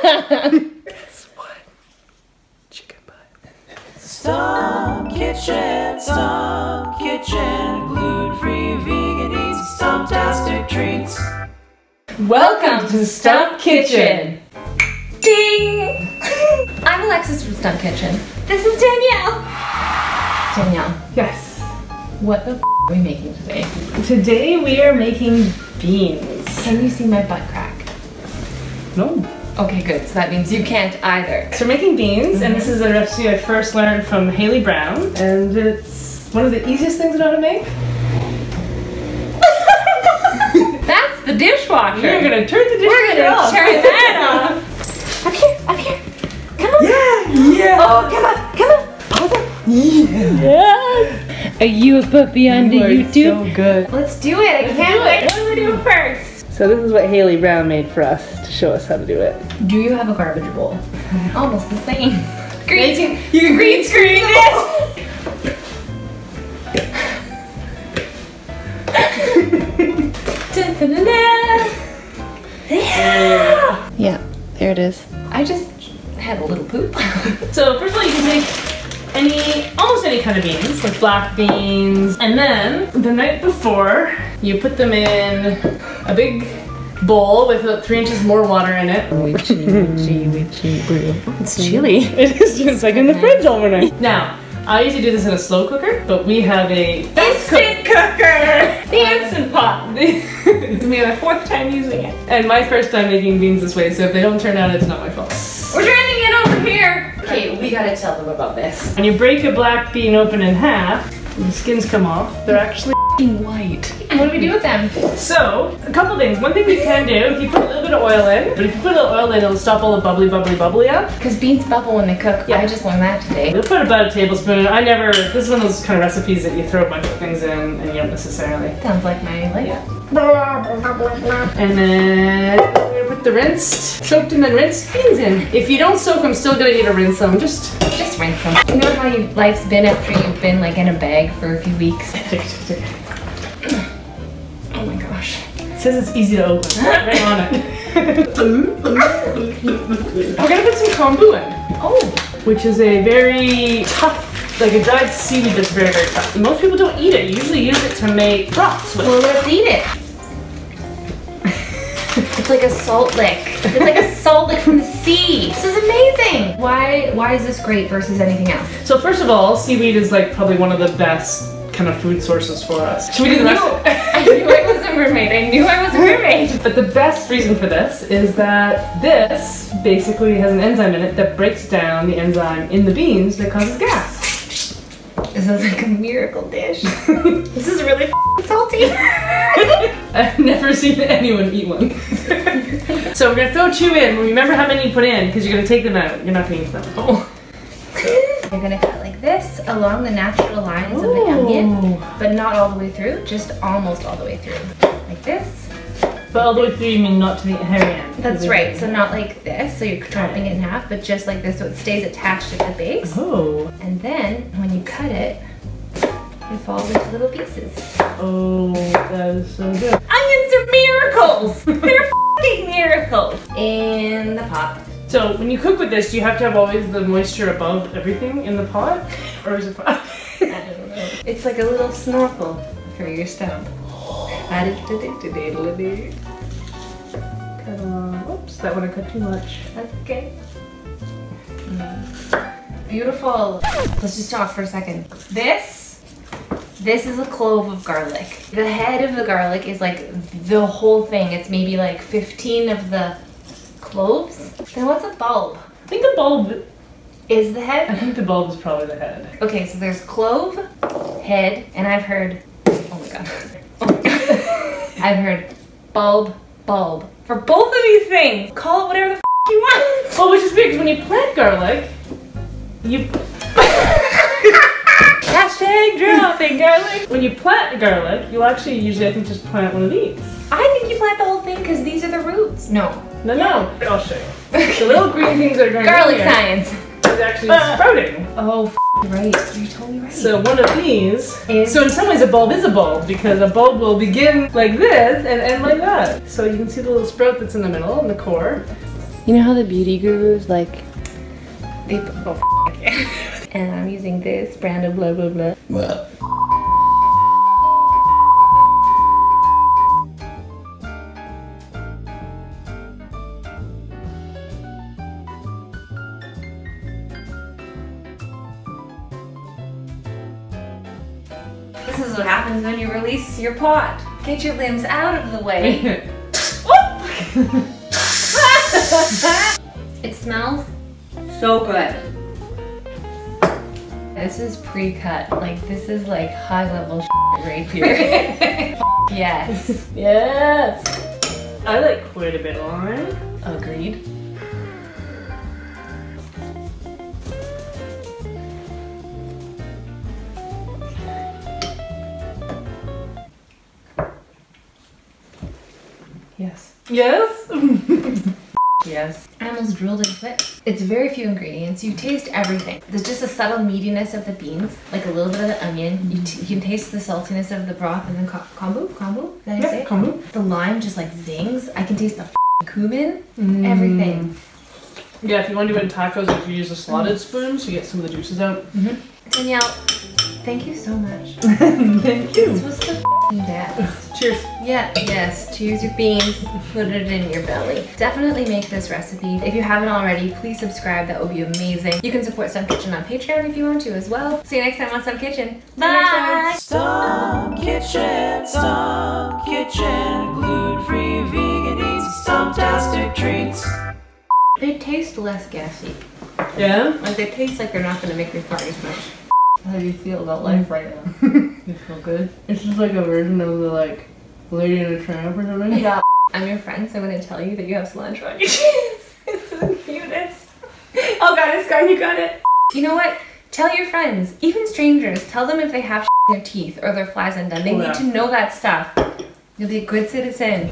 Guess what? Chicken butt. Stump Kitchen, gluten-free vegan eats, Stumptastic treats. Welcome to Stump Kitchen. Ding! I'm Alexis from Stump Kitchen. This is Danielle. Danielle. Yes. What the f are we making today? Today we are making beans. Can you see my butt crack? No. Okay, good. So that means you can't either. So we're making beans, and this is a recipe I first learned from Haley Brown, and it's one of the easiest things I know how to make. That's the dishwasher. We're gonna turn the dishwasher off. We're gonna turn that off. Up here. Come on. Yeah. Oh, come on. Yes. Are you a puppy on the YouTube? So good. Let's do it. I can't wait. What do we do first? So this is what Haley Brown made for us to show us how to do it. Do you have a garbage bowl? Almost the same. You can green screen it. Yeah, there it is. I just had a little poop. So first of all, you can take almost any kind of beans, like black beans, and then the night before, you put them in a big bowl with about 3 inches more water in it. It's chilly. It is just like in the fridge overnight. Now, I usually do this in a slow cooker, but we have a Instant cooker! The Instant Pot. It's me my 4th time using it. And my first time making beans this way, so if they don't turn out, it's not my fault. We're turning it over here! Okay, we gotta tell them about this. When you break a black bean open in half, the skins come off. They're actually white. What do we do with them? So, a couple things. One thing we can do, if you put a little bit of oil in, but if you put a little oil in, it'll stop all the bubbly up. Because beans bubble when they cook. Yeah. I just learned that today. You'll put about a tablespoon. This is one of those kind of recipes that you throw a bunch of things in and you don't necessarily. Sounds like my life. Yeah. And then we're gonna put the rinsed, soaked and then rinsed beans in. If you don't soak them, still gonna need to rinse them. Just rinse them. You know how life's been after you've been like in a bag for a few weeks? Oh my gosh. It says it's easy to open. Right on it. We're gonna put some kombu in. Oh. Which is a very tough, like a dried seaweed that's very, very tough. Most people don't eat it. You usually use it to make broths with. Well, let's eat it. It's like a salt lick. It's like a salt lick from the sea. This is amazing. Why is this great versus anything else? So first of all, seaweed is like probably one of the best kind of food sources for us. Should we do the rest? I knew I was a mermaid. I knew I was a mermaid. But the best reason for this is that this basically has an enzyme in it that breaks down the enzyme in the beans that causes gas. This is like a miracle dish. This is really salty. I've never seen anyone eat one. So we're gonna throw 2 in. Remember how many you put in, because you're gonna take them out. You're not gonna eat them. Oh. You're gonna cut like this along the natural lines of the onion, but not all the way through, just almost all the way through. Like this. But all the way through, you mean not to the hairy end? That's right, so not like this, so you're chopping it in half, but just like this so it stays attached at the base. Oh. And then, when you cut it, it falls into little pieces. Oh, that is so good. Onions are miracles! They're f***ing miracles! In the pot. So when you cook with this, do you have to have always the moisture above everything in the pot? Or is it I don't know. It's like a little snorkel for your stump. Oops, that one I cut too much. That's okay. Beautiful. Let's just talk for a second. This is a clove of garlic. The head of the garlic is like the whole thing. It's maybe like 15 of the cloves. Then what's a bulb? I think the bulb is the head. I think the bulb is probably the head. Okay, so there's clove, head, and I've heard, oh my god. I've heard bulb. For both of these things, call it whatever the you want. Well, which is weird, because when you plant garlic, you... Hashtag dropping garlic. When you plant garlic, you'll actually usually, I think, just plant one of these. I think you plant the whole thing because these are the roots. No. I'll show you. The little green things that are going garlic science. Is actually sprouting. Oh, right. You're totally right. So one of these so in some ways a bulb is a bulb, because a bulb will begin like this and end like that. So you can see the little sprout that's in the middle and the core. You know how the beauty gurus like they put and I'm using this brand of blah blah blah. Well. This is what happens when you release your pot. Get your limbs out of the way. It smells so good. This is pre-cut. Like, this is like high-level shit right here. Yes. Yes. I like quite a bit of lime. Agreed. Yes. Yes. Yes. I almost drilled into it. It's very few ingredients. You taste everything. There's just a subtle meatiness of the beans, like a little bit of the onion. You can taste the saltiness of the broth and then kombu? Kombu? Did I say? Kombu. The lime just like zings. I can taste the cumin. Everything. Yeah, if you want to do it in tacos, you can use a slotted spoon so you get some of the juices out. Danielle, thank you so much. Thank you. This was the best. Cheers. Yeah, yes. Choose your beans, put it in your belly. Definitely make this recipe. If you haven't already, please subscribe. That would be amazing. You can support Stump Kitchen on Patreon if you want to as well. See you next time on Stump Kitchen. Bye! Stump Kitchen, gluten-free vegan eats, Stumptastic treats. They taste less gassy. Yeah? Like they taste like they're not going to make me fart as much. How do you feel about life right now? You feel good? It's just like a version of the like Lady in a Tramp or something. Yeah. I'm your friend, so I'm going to tell you that you have cilantro on your teeth. It's the cutest. Oh god, it's gone, you got it. You know what? Tell your friends, even strangers, tell them if they have in their teeth or their flies undone. They need to know that stuff. You'll be a good citizen.